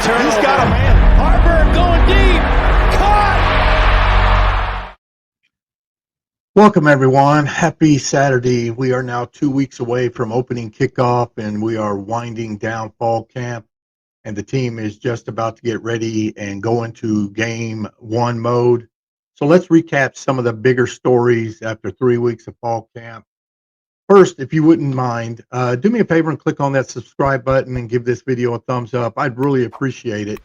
turnover. He's got a man. Harper going deep. Caught. Welcome, everyone. Happy Saturday. We are now 2 weeks away from opening kickoff, and we are winding down fall camp. And the team is just about to get ready and go into game one mode. So let's recap some of the bigger stories after 3 weeks of fall camp. First, if you wouldn't mind, do me a favor and click on that subscribe button and give this video a thumbs up. I'd really appreciate it.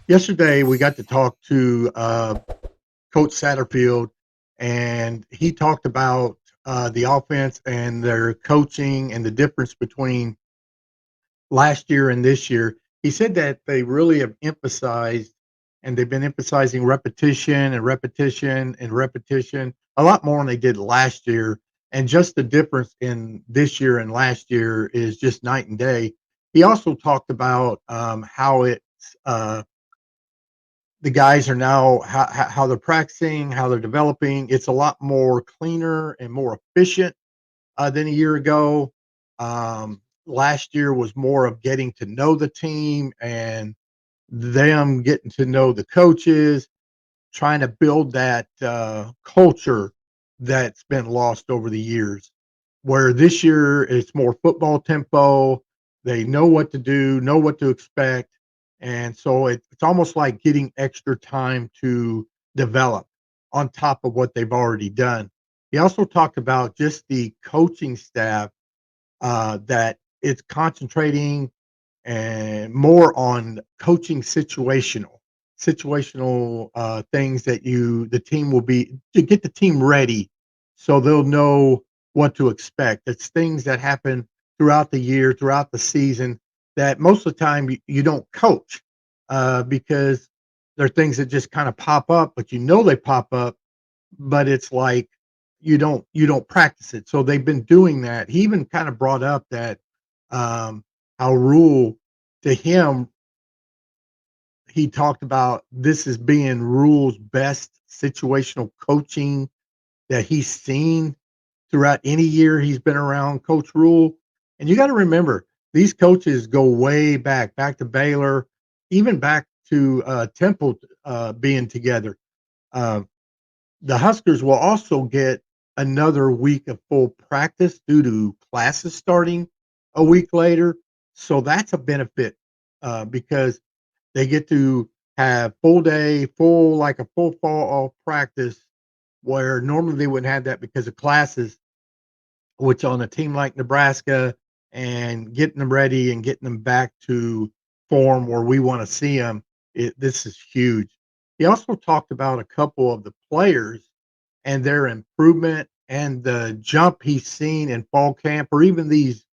Yesterday, we got to talk to Coach Satterfield, and he talked about the offense and their coaching and the difference between last year and this year. He said that they really have emphasized, and they've been emphasizing repetition and repetition and repetition a lot more than they did last year. And just the difference in this year and last year is just night and day. He also talked about how it's the guys are now how they're practicing, how they're developing. It's a lot more cleaner and more efficient than a year ago. Last year was more of getting to know the team and them getting to know the coaches, trying to build that culture that's been lost over the years. Where this year it's more football tempo. They know what to do, know what to expect. And so it's almost like getting extra time to develop on top of what they've already done. He also talked about just the coaching staff that it's concentrating and more on coaching situational things that the team will be to get the team ready so they'll know what to expect. It's things that happen throughout the year, throughout the season that most of the time you don't coach because they're things that just kind of pop up, but they pop up, but it's like you don't practice it. So they've been doing that. He even kind of brought up that how Rule to him, he talked about this as being Rule's best situational coaching that he's seen throughout any year he's been around Coach Rule. And you got to remember, these coaches go way back to Baylor, even back to Temple being together. The Huskers will also get another week of full practice due to classes starting a week later. So that's a benefit because they get to have full day, like a full fall off practice, where normally they wouldn't have that because of classes, which on a team like Nebraska and getting them ready and getting them back to form where we want to see them, this is huge. He also talked about a couple of the players and their improvement and the jump he's seen in fall camp, or even these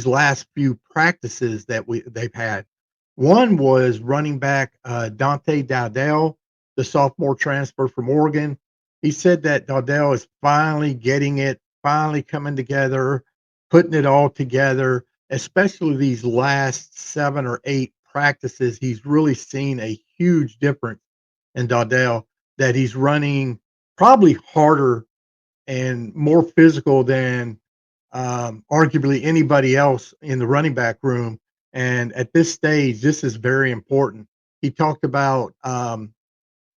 last few practices that they've had. One was running back Dante Dowdell, the sophomore transfer from Oregon. He said that Dowdell is finally getting it, finally coming together, putting it all together, especially these last 7 or 8 practices. He's really seen a huge difference in Dowdell, that he's running probably harder and more physical than arguably anybody else in the running back room. And at this stage, this is very important. He talked about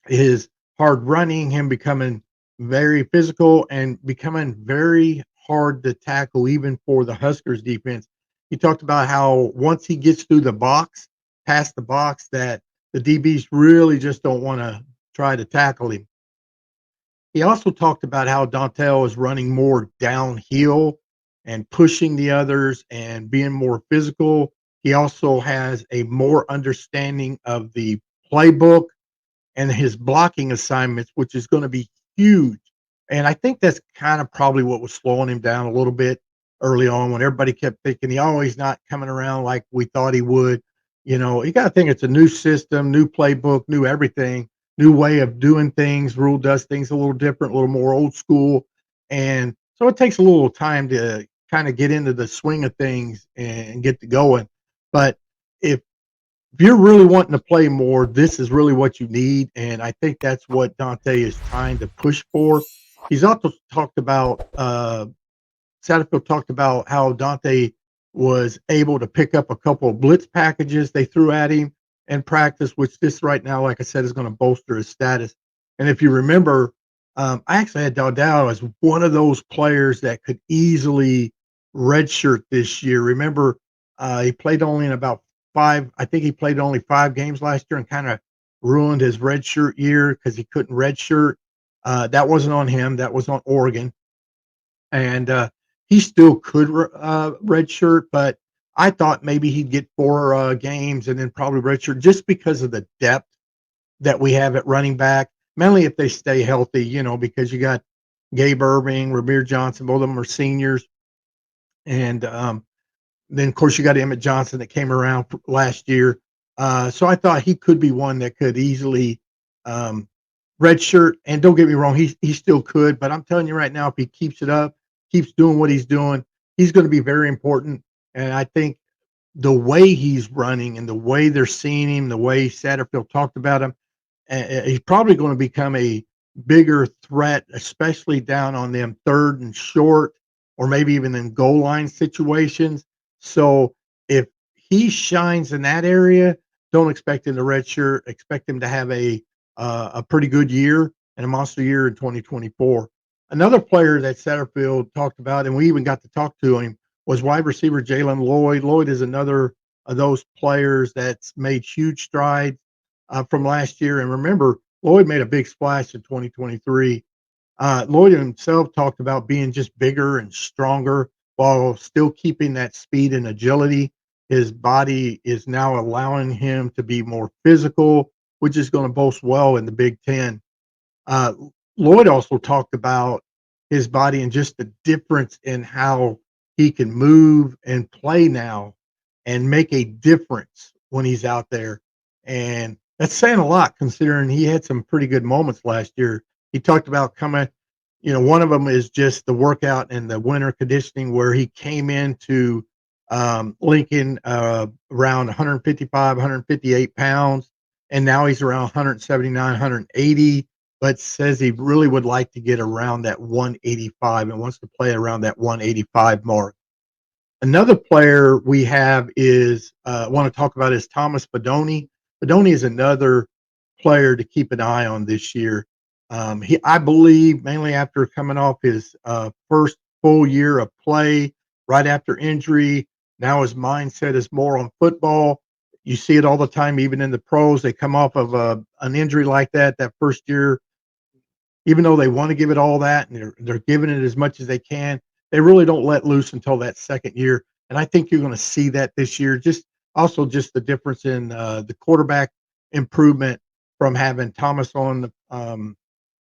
his hard running, him becoming very physical and becoming very hard to tackle, even for the Huskers defense. He talked about how once he gets through the box, past the box, that the DBs really just don't want to try to tackle him. He also talked about how Dontel is running more downhill and pushing the others and being more physical. He also has a more understanding of the playbook and his blocking assignments, which is going to be huge. And I think that's kind of probably what was slowing him down a little bit early on, when everybody kept thinking he always not coming around like we thought he would. You got to think it's a new system, new playbook, new everything, new way of doing things. Rule does things a little different, a little more old school. And so it takes a little time to kind of get into the swing of things and get to going. But if you're really wanting to play more, this is really what you need. And I think that's what Dante is trying to push for. He's also talked about, Satterfield talked about how Dante was able to pick up a couple of blitz packages they threw at him in practice, which this right now, like I said, is going to bolster his status. And if you remember, I actually had Dowdell as one of those players that could easily redshirt this year. Remember, he played only in about five. I think he played only 5 games last year and kind of ruined his redshirt year because he couldn't redshirt. That wasn't on him. That was on Oregon, and he still could redshirt, but I thought maybe he'd get 4 games and then probably redshirt just because of the depth that we have at running back, mainly if they stay healthy, because you got Gabe Irving, Ramir Johnson, both of them are seniors. And then, of course, you got Emmett Johnson that came around last year. So I thought he could be one that could easily redshirt. And don't get me wrong, he still could. But I'm telling you right now, if he keeps it up, keeps doing what he's doing, he's going to be very important. And I think the way he's running and the way they're seeing him, the way Satterfield talked about him, he's probably going to become a bigger threat, especially down on them 3rd and short, or maybe even in goal line situations. So if he shines in that area, don't expect him to redshirt. Expect him to have a pretty good year and a monster year in 2024. Another player that Satterfield talked about, and we even got to talk to him, was wide receiver Jaylen Lloyd. Lloyd is another of those players that's made huge strides from last year. And remember, Lloyd made a big splash in 2023. Lloyd himself talked about being just bigger and stronger while still keeping that speed and agility. His body is now allowing him to be more physical, which is going to boast well in the Big Ten. Uh, Lloyd also talked about his body and just the difference in how he can move and play now and make a difference when he's out there. And that's saying a lot considering he had some pretty good moments last year. He talked about coming, one of them is just the workout and the winter conditioning where he came into Lincoln around 155, 158 pounds, and now he's around 179, 180, but says he really would like to get around that 185 and wants to play around that 185 mark. Another player we have is want to talk about is Thomas Fidone. Fidone is another player to keep an eye on this year. I believe, mainly after coming off his first full year of play, right after injury, now his mindset is more on football. You see it all the time, even in the pros. They come off of an injury like that first year, even though they want to give it all that and they're giving it as much as they can, they really don't let loose until that second year. And I think you're going to see that this year. Just the difference in the quarterback improvement from having Thomas on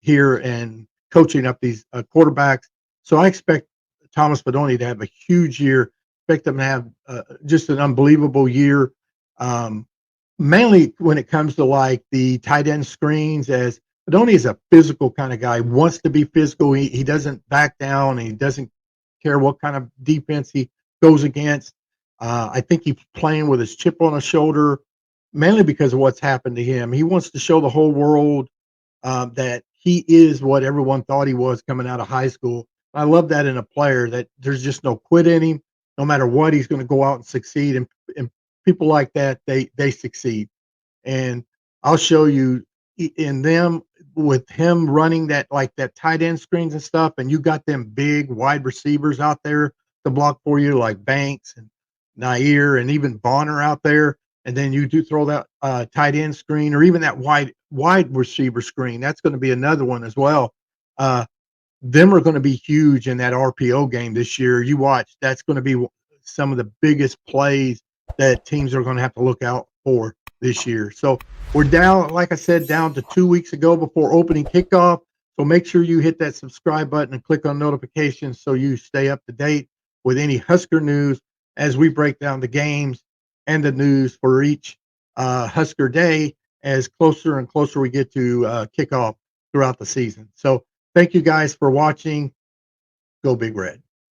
here and coaching up these quarterbacks. So I expect Thomas Fidone to have a huge year. Expect them to have just an unbelievable year. Um, Mainly when it comes to like the tight end screens, as Fidone is a physical kind of guy, wants to be physical. He doesn't back down. And he doesn't care what kind of defense he goes against. I think he's playing with his chip on his shoulder, mainly because of what's happened to him. He wants to show the whole world that he is what everyone thought he was coming out of high school. I love that in a player, that there's just no quit in him. No matter what, he's going to go out and succeed. And people like that, they succeed. And I'll show you in them with him running that tight end screens and stuff, and you got them big wide receivers out there to block for you, like Banks and Nair and even Bonner out there. And then you do throw that tight end screen or even that wide receiver screen. That's going to be another one as well. Them are going to be huge in that RPO game this year. You watch, that's going to be some of the biggest plays that teams are going to have to look out for this year. So we're down, like I said, down to 2 weeks ago before opening kickoff. So make sure you hit that subscribe button and click on notifications so you stay up to date with any Husker news as we break down the games and the news for each Husker day as closer and closer we get to kickoff throughout the season. So thank you guys for watching. Go Big Red.